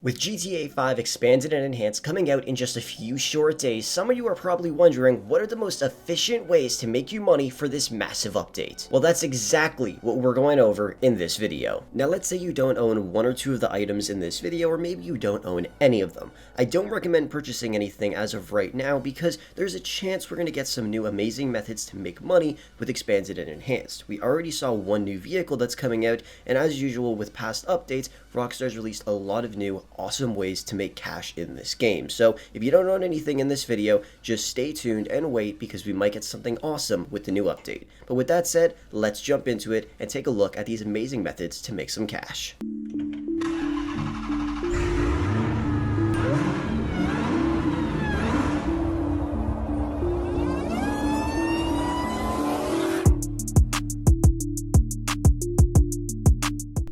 With GTA 5 Expanded and Enhanced coming out in just a few short days, some of you are probably wondering what are the most efficient ways to make you money for this massive update. Well, that's exactly what we're going over in this video. Now, let's say you don't own one or two of the items in this video, or maybe you don't own any of them. I don't recommend purchasing anything as of right now because there's a chance we're going to get some new amazing methods to make money with Expanded and Enhanced. We already saw one new vehicle that's coming out, and as usual with past updates, Rockstar's released a lot of new awesome ways to make cash in this game. So if you don't own anything in this video, just stay tuned and wait because we might get something awesome with the new update. But with that said, let's jump into it and take a look at these amazing methods to make some cash.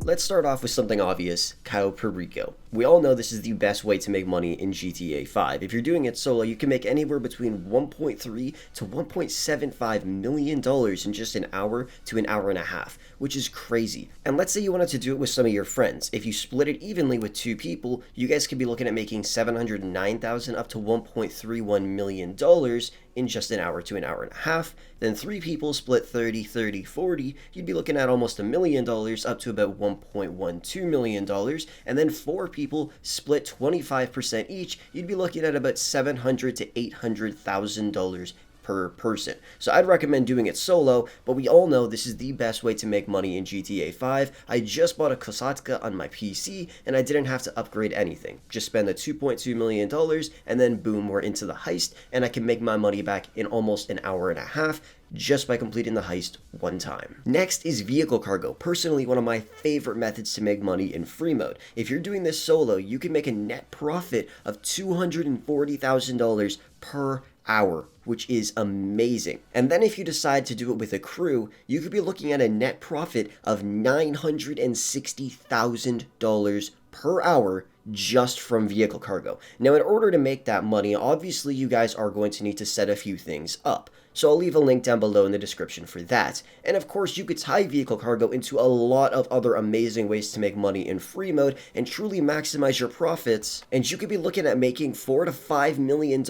Let's start off with something obvious, Cow Perico. We all know this is the best way to make money in GTA 5. If you're doing it solo, you can make anywhere between $1.3 to $1.75 million in just an hour to an hour and a half, which is crazy. And let's say you wanted to do it with some of your friends. If you split it evenly with two people, you guys could be looking at making $709,000 up to $1.31 million in just an hour to an hour and a half. Then three people split 30, 30, 40, you'd be looking at almost $1 million up to about $1.12 million. And then four people split 25% each, you'd be looking at about $700,000 to $800,000 per person. So I'd recommend doing it solo, but we all know this is the best way to make money in GTA 5. I just bought a Kosatka on my PC and I didn't have to upgrade anything. Just spend the $2.2 million and then boom, we're into the heist and I can make my money back in almost an hour and a half just by completing the heist one time. Next is vehicle cargo. Personally, one of my favorite methods to make money in free mode. If you're doing this solo, you can make a net profit of $240,000 per hour, which is amazing. And then if you decide to do it with a crew, you could be looking at a net profit of $960,000 per hour just from vehicle cargo. Now, in order to make that money, obviously you guys are going to need to set a few things up. So I'll leave a link down below in the description for that. And of course, you could tie vehicle cargo into a lot of other amazing ways to make money in free mode and truly maximize your profits. And you could be looking at making $4 to $5 million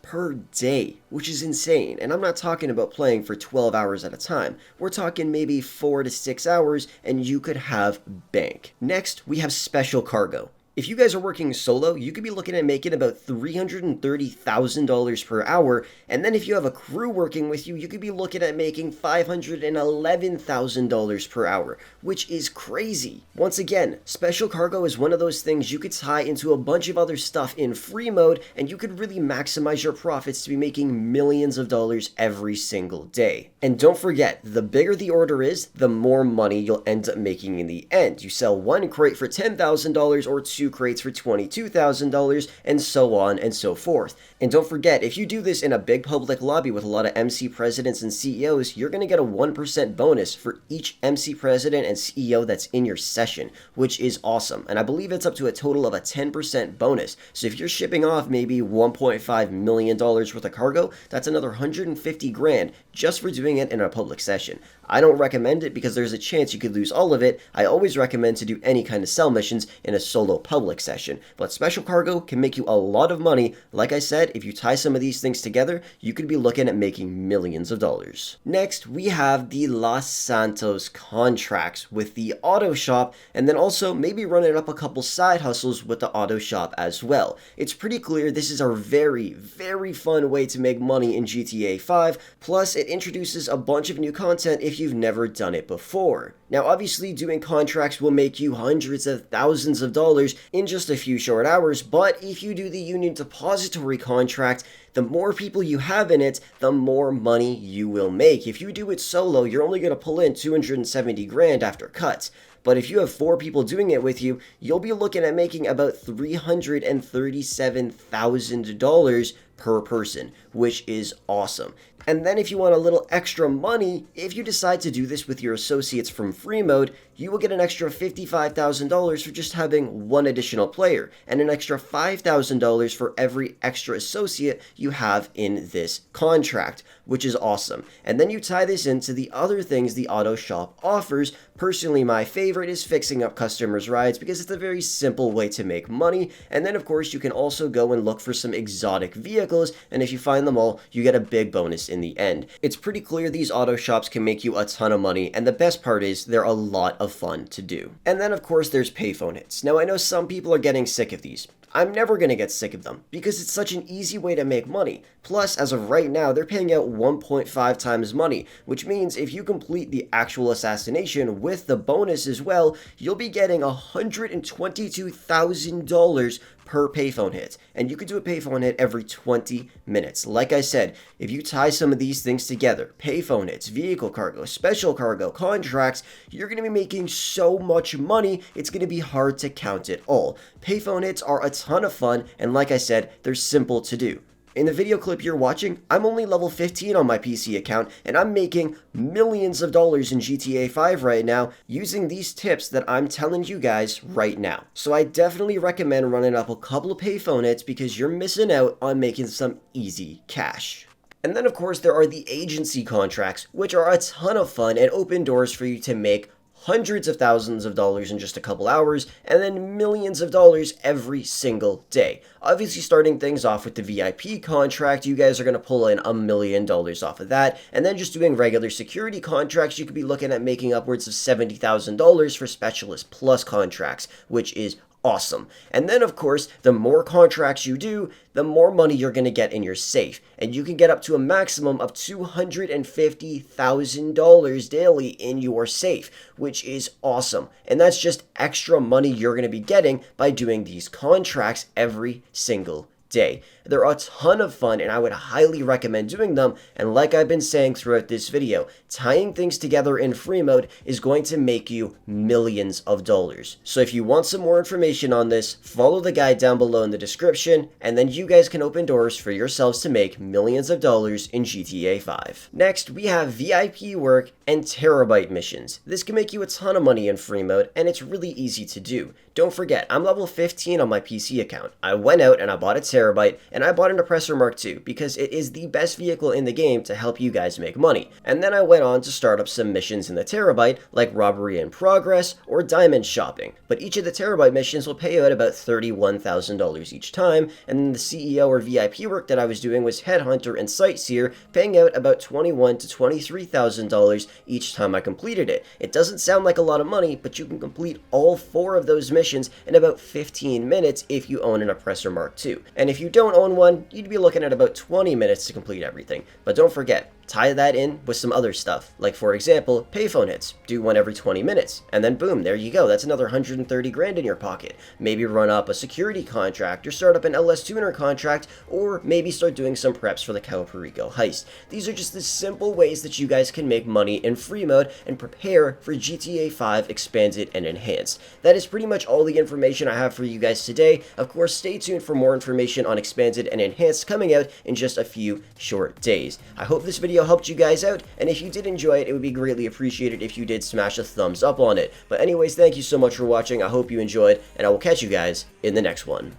per day, which is insane. And I'm not talking about playing for 12 hours at a time. We're talking maybe 4 to 6 hours and you could have bank. Next, we have special cargo. If you guys are working solo, you could be looking at making about $330,000 per hour, and then if you have a crew working with you, you could be looking at making $511,000 per hour, which is crazy. Once again, special cargo is one of those things you could tie into a bunch of other stuff in free mode, and you could really maximize your profits to be making millions of dollars every single day. And don't forget, the bigger the order is, the more money you'll end up making in the end. You sell one crate for $10,000 or two crates for $22,000 and so on and so forth. And don't forget, if you do this in a big public lobby with a lot of MC presidents and CEOs, you're going to get a 1% bonus for each MC president and CEO that's in your session, which is awesome. And I believe it's up to a total of a 10% bonus. So if you're shipping off maybe $1.5 million worth of cargo, that's another 150 grand just for doing it in a public session. I don't recommend it because there's a chance you could lose all of it. I always recommend to do any kind of sell missions in a solo public session. But special cargo can make you a lot of money. Like I said, if you tie some of these things together, you could be looking at making millions of dollars. Next, we have the Los Santos Contracts with the auto shop, and then also maybe running up a couple side hustles with the auto shop as well. It's pretty clear this is a very, very fun way to make money in GTA 5, plus it introduces a bunch of new content if you've never done it before. Now, obviously, doing contracts will make you hundreds of thousands of dollars in just a few short hours, but if you do the Union Depository contract, the more people you have in it, the more money you will make. If you do it solo, you're only going to pull in 270 grand after cuts. But if you have four people doing it with you, you'll be looking at making about $337,000 per person, which is awesome. And then if you want a little extra money, if you decide to do this with your associates from free mode, you will get an extra $55,000 for just having one additional player, and an extra $5,000 for every extra associate you have in this contract, which is awesome. And then you tie this into the other things the auto shop offers. Personally, my favorite is fixing up customers' rides because it's a very simple way to make money. And then, of course, you can also go and look for some exotic vehicles, and if you find them all, you get a big bonus in the end. It's pretty clear these auto shops can make you a ton of money, and the best part is they're a lot of fun to do. And then, of course, there's payphone hits. Now, I know some people are getting sick of these. I'm never going to get sick of them because it's such an easy way to make money. Plus, as of right now, they're paying out 1.5 times money, which means if you complete the actual assassination with the bonus as well, you'll be getting $122,000 per payphone hit. And you could do a payphone hit every 20 minutes. Like I said, if you tie some of these things together, payphone hits, vehicle cargo, special cargo, contracts, you're going to be making so much money, it's going to be hard to count it all. Payphone hits are a ton of fun, and like I said, they're simple to do. In the video clip you're watching, I'm only level 15 on my PC account, and I'm making millions of dollars in GTA 5 right now using these tips that I'm telling you guys right now. So I definitely recommend running up a couple of payphone hits because you're missing out on making some easy cash. And then of course there are the agency contracts, which are a ton of fun and open doors for you to make hundreds of thousands of dollars in just a couple hours, and then millions of dollars every single day. Obviously, starting things off with the VIP contract, you guys are going to pull in $1 million off of that, and then just doing regular security contracts, you could be looking at making upwards of $70,000 for Specialist Plus contracts, which is awesome. And then, of course, the more contracts you do, the more money you're going to get in your safe. And you can get up to a maximum of $250,000 daily in your safe, which is awesome. And that's just extra money you're going to be getting by doing these contracts every single day. They're a ton of fun, and I would highly recommend doing them. And like I've been saying throughout this video, tying things together in free mode is going to make you millions of dollars. So if you want some more information on this, follow the guide down below in the description, and then you guys can open doors for yourselves to make millions of dollars in GTA 5. Next, we have VIP work and terabyte missions. This can make you a ton of money in free mode, and it's really easy to do. Don't forget, I'm level 15 on my PC account. I went out and I bought a terabyte, and I bought an Oppressor Mark II because it is the best vehicle in the game to help you guys make money. And then I went on to start up some missions in the terabyte, like Robbery in Progress or Diamond Shopping. But each of the terabyte missions will pay out about $31,000 each time, and then the CEO or VIP work that I was doing was Headhunter and Sightseer, paying out about $21,000 to $23,000 each time I completed it. It doesn't sound like a lot of money, but you can complete all 4 of those missions in about 15 minutes if you own an Oppressor Mark II. And if you don't own one, you'd be looking at about 20 minutes to complete everything. But don't forget, tie that in with some other stuff, like for example, payphone hits. Do one every 20 minutes, and then boom, there you go. That's another 130 grand in your pocket. Maybe run up a security contract, or start up an LS Tuner contract, or maybe start doing some preps for the Cal Perico heist. These are just the simple ways that you guys can make money in free mode and prepare for GTA 5 Expanded and Enhanced. That is pretty much all the information I have for you guys today. Of course, stay tuned for more information on Expanded and Enhanced coming out in just a few short days. I hope this video helped you guys out, and if you did enjoy it, it would be greatly appreciated if you did smash a thumbs up on it. But anyways, thank you so much for watching. I hope you enjoyed, and I will catch you guys in the next one.